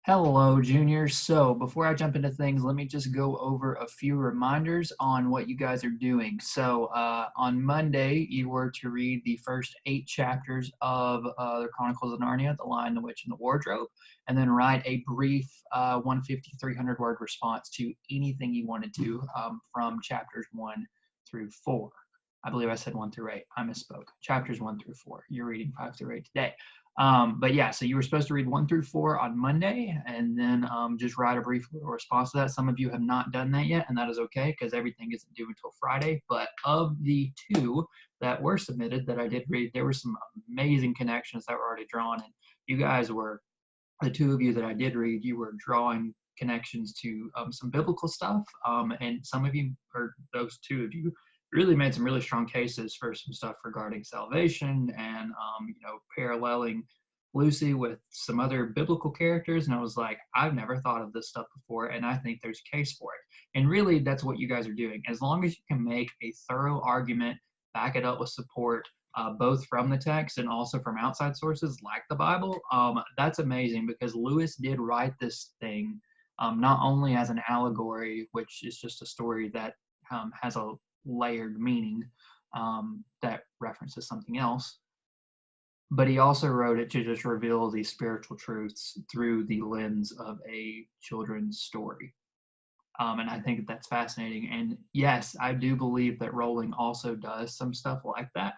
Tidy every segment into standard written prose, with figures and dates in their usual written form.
Hello, juniors. So before I jump into things, let me just go over a few reminders on what you guys are doing. So on Monday, you were to read the first 8 chapters of the Chronicles of Narnia, The Lion, the Witch, and the Wardrobe, and then write a brief 150, 300-word response to anything you wanted to from chapters 1 through 4. I believe I said 1 through 8. I misspoke. Chapters 1 through 4. You're reading 5 through 8 today. But yeah, so you were supposed to read 1 through 4 on Monday, and then just write a brief little response to that. Some of you have not done that yet, and that is okay because everything isn't due until Friday. But of the 2 that were submitted that I did read, there were some amazing connections that were already drawn, and you guys were, the 2 of you that I did read, you were drawing connections to some biblical stuff, and some of you, or those 2 of you, really made some really strong cases for some stuff regarding salvation and paralleling Lucy with some other biblical characters. And I was like, I've never thought of this stuff before, and I think there's a case for it. And really, that's what you guys are doing. As long as you can make a thorough argument, back it up with support, both from the text and also from outside sources like the Bible, that's amazing, because Lewis did write this thing not only as an allegory, which is just a story that has a layered meaning that references something else, but he also wrote it to just reveal these spiritual truths through the lens of a children's story. And I think that's fascinating. And yes, I do believe that Rowling also does some stuff like that,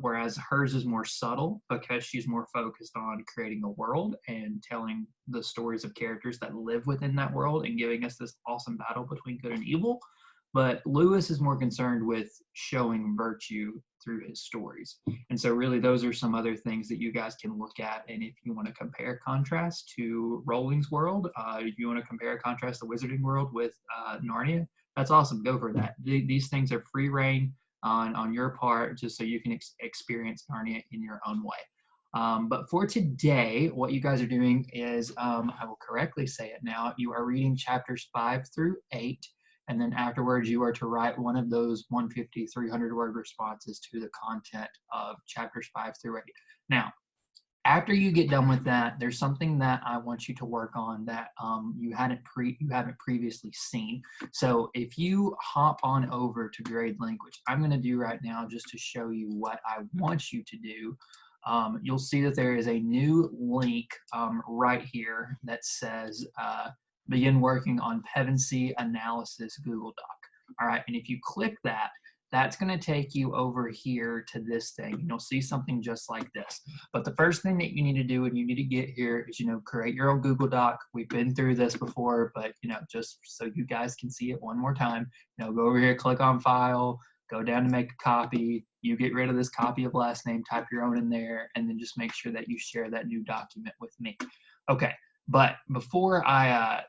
whereas hers is more subtle because she's more focused on creating a world and telling the stories of characters that live within that world and giving us this awesome battle between good and evil. But Lewis is more concerned with showing virtue through his stories. And so really those are some other things that you guys can look at. And if you want to compare contrast to Rowling's world, if you want to compare contrast the Wizarding World with Narnia, that's awesome. Go for that. These things are free reign on your part, just so you can experience Narnia in your own way. But for today, what you guys are doing is, I will correctly say it now, you are reading chapters 5 through 8. And then afterwards, you are to write one of those 150, 300-word responses to the content of chapters 5 through 8. Now, after you get done with that, there's something that I want you to work on that you haven't previously seen. So if you hop on over to GradeLink, which I'm going to do right now just to show you what I want you to do, you'll see that there is a new link right here that says begin working on Pevensie Analysis Google Doc. All right, and if you click that, that's going to take you over here to this thing. You'll see something just like this. But the first thing that you need to do when you need to get here is, create your own Google Doc. We've been through this before, but, just so you guys can see it one more time, go over here, click on File, go down to make a copy. You get rid of this copy of last name, type your own in there, and then just make sure that you share that new document with me. Okay, but before I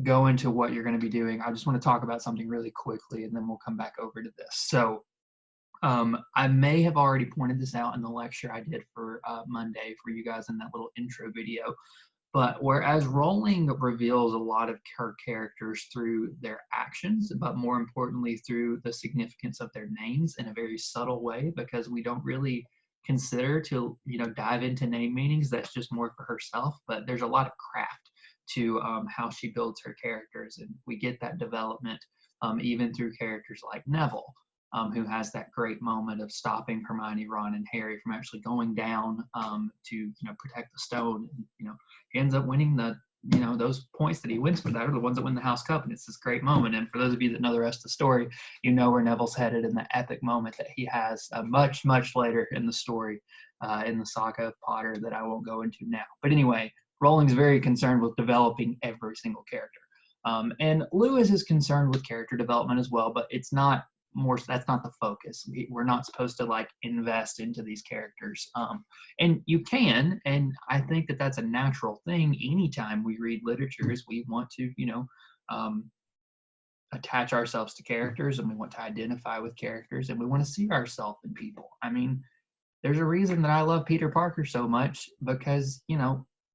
go into what you're going to be doing, I just want to talk about something really quickly, and then we'll come back over to this. So I may have already pointed this out in the lecture I did for Monday for you guys in that little intro video, but whereas Rowling reveals a lot of her characters through their actions, but more importantly through the significance of their names in a very subtle way, because we don't really consider to dive into name meanings. That's just more for herself, but there's a lot of craft to how she builds her characters, and we get that development even through characters like Neville, who has that great moment of stopping Hermione, Ron, and Harry from actually going down to protect the stone. And, he ends up winning those points that he wins for that are the ones that win the House Cup, and it's this great moment. And for those of you that know the rest of the story, where Neville's headed in the epic moment that he has much, much later in the story, in the saga of Potter, that I won't go into now. But anyway, Rowling's very concerned with developing every single character. And Lewis is concerned with character development as well, but that's not the focus. We're not supposed to invest into these characters. And you can, and I think that that's a natural thing. Anytime we read literature, is we want to, attach ourselves to characters, and we want to identify with characters, and we want to see ourselves in people. I mean, there's a reason that I love Peter Parker so much, because,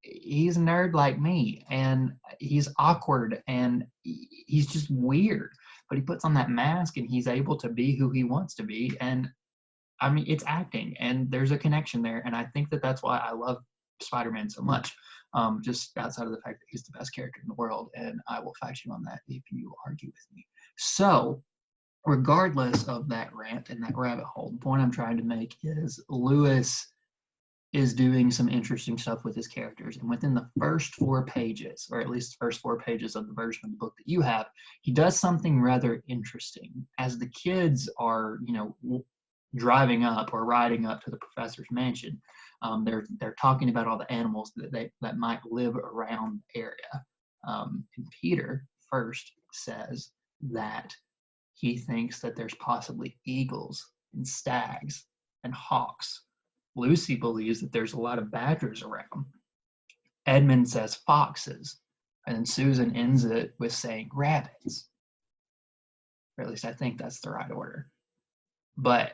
he's a nerd like me, and he's awkward, and he's just weird, but he puts on that mask and he's able to be who he wants to be. And I mean, it's acting, and there's a connection there. And I think that that's why I love Spider-Man so much, just outside of the fact that he's the best character in the world, and I will fight you on that if you argue with me. So, regardless of that rant and that rabbit hole, the point I'm trying to make is Lewis is doing some interesting stuff with his characters. And within the first 4 pages, or at least the first 4 pages of the version of the book that you have, he does something rather interesting. As the kids are, driving up or riding up to the professor's mansion, they're talking about all the animals that might live around the area. And Peter first says that he thinks that there's possibly eagles and stags and hawks. Lucy believes that there's a lot of badgers around. Edmund says foxes. And then Susan ends it with saying rabbits. Or at least I think that's the right order. But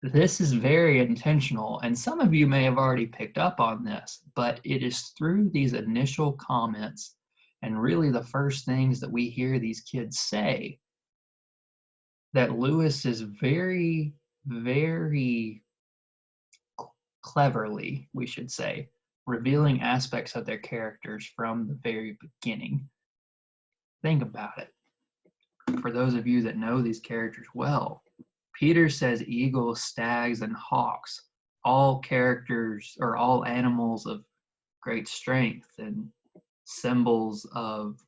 this is very intentional, and some of you may have already picked up on this, but it is through these initial comments and really the first things that we hear these kids say that Lewis is very, very cleverly, we should say, revealing aspects of their characters from the very beginning. Think about it. For those of you that know these characters well, Peter says eagles, stags, and hawks, all characters or all animals of great strength and symbols of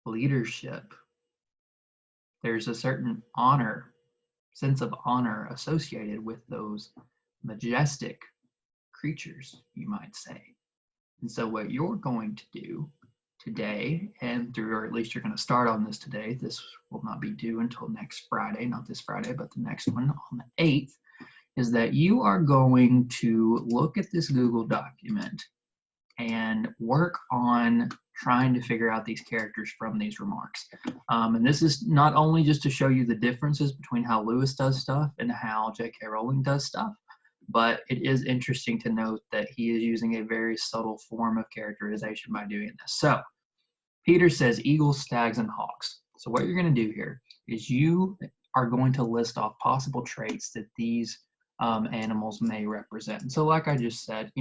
leadership. There's a certain sense of honor associated with those majestic creatures, you might say. And so what you're going to do today, or at least you're going to start on this today, this will not be due until next Friday, not this Friday, but the next one on the 8th, is that you are going to look at this Google document and work on trying to figure out these characters from these remarks. And this is not only just to show you the differences between how Lewis does stuff and how J.K. Rowling does stuff, but it is interesting to note that he is using a very subtle form of characterization by doing this. So, Peter says eagles, stags, and hawks. So what you're going to do here is you are going to list off possible traits that these animals may represent. And so like I just said,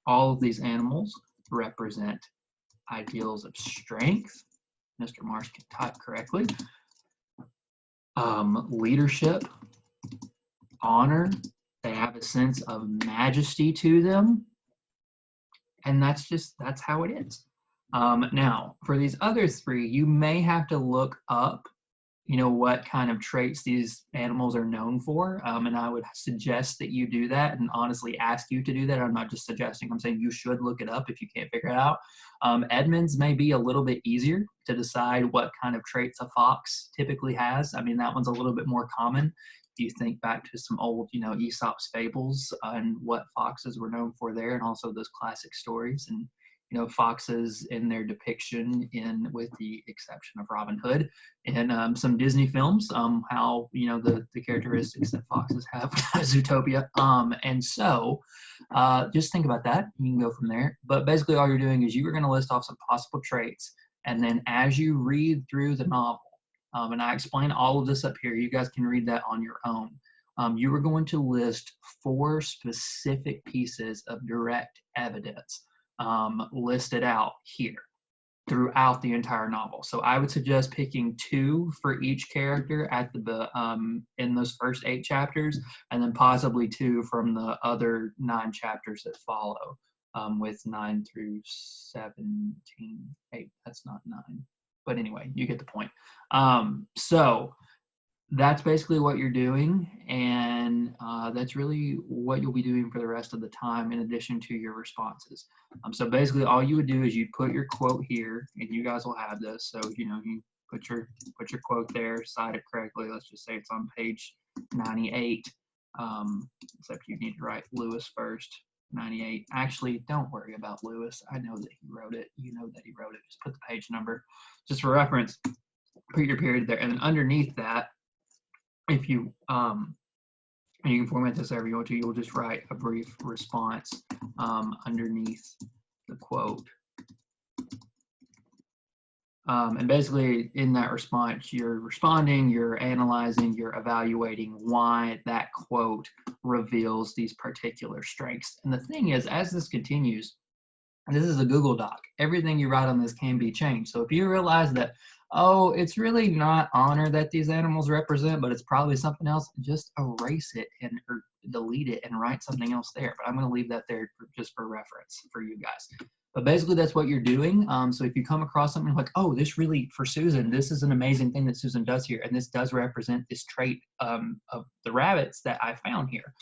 all of these animals represent ideals of strength. Mr. Marsh can type correctly. Leadership, honor. They have a sense of majesty to them. And that's how it is. Now, for these other 3, you may have to look up, what kind of traits these animals are known for. And I would suggest that you do that and honestly ask you to do that. I'm not just suggesting, I'm saying you should look it up if you can't figure it out. Edmund's may be a little bit easier to decide what kind of traits a fox typically has. I mean, that one's a little bit more common. If you think back to some old, Aesop's fables and what foxes were known for there, and also those classic stories. And foxes in their depiction, with the exception of Robin Hood, and some Disney films, how the characteristics that foxes have out of Zootopia. And so just think about that. You can go from there. But basically, all you're doing is you are going to list off some possible traits, and then as you read through the novel, and I explain all of this up here, you guys can read that on your own. You are going to list 4 specific pieces of direct evidence listed out here throughout the entire novel. So I would suggest picking 2 for each character at in those first 8 chapters, and then possibly 2 from the other 9 chapters that follow, with 9 through 17. 8, that's not 9. But anyway, you get the point. So that's basically what you're doing, and that's really what you'll be doing for the rest of the time in addition to your responses. So basically all you would do is you'd put your quote here, and you guys will have this. So, you put your quote there, cite it correctly. Let's just say it's on page 98, except you need to write Lewis first, 98. Actually, don't worry about Lewis. I know that he wrote it. You know that he wrote it. Just put the page number. Just for reference, put your period there, and then underneath that, if you and you can format this however you want to, you'll just write a brief response underneath the quote. And basically in that response, you're responding, you're analyzing, you're evaluating why that quote reveals these particular strengths. And the thing is, as this continues, this is a Google Doc. Everything you write on this can be changed. So if you realize that, oh, it's really not honor that these animals represent, but it's probably something else, just erase it and or delete it and write something else there. But I'm going to leave that there just for reference for you guys. But basically, that's what you're doing. So if you come across something like, oh, this really, for Susan, this is an amazing thing that Susan does here, and this does represent this trait of the rabbits that I found here.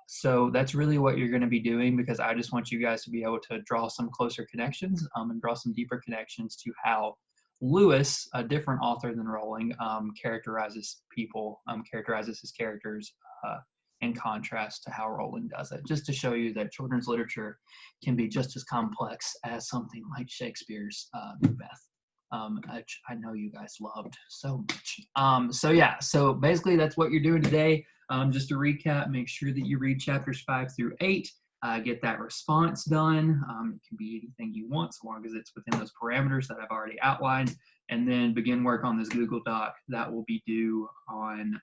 So that's really what you're going to be doing, because I just want you guys to be able to draw some closer connections and draw some deeper connections to how Lewis, a different author than Rowling, characterizes people, characterizes his characters in contrast to how Rowling does it, just to show you that children's literature can be just as complex as something like Shakespeare's Macbeth. Which I know you guys loved so much. So yeah, so basically that's what you're doing today. Just to recap, make sure that you read chapters 5 through 8, get that response done. It can be anything you want, so long as it's within those parameters that I've already outlined, and then begin work on this Google Doc that will be due on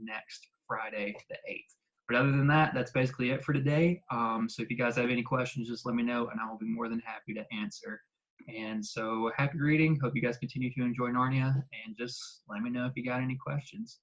next Friday, the 8th. But other than that, that's basically it for today. So if you guys have any questions, just let me know, and I will be more than happy to answer. And so happy reading. Hope you guys continue to enjoy Narnia, and just let me know if you got any questions.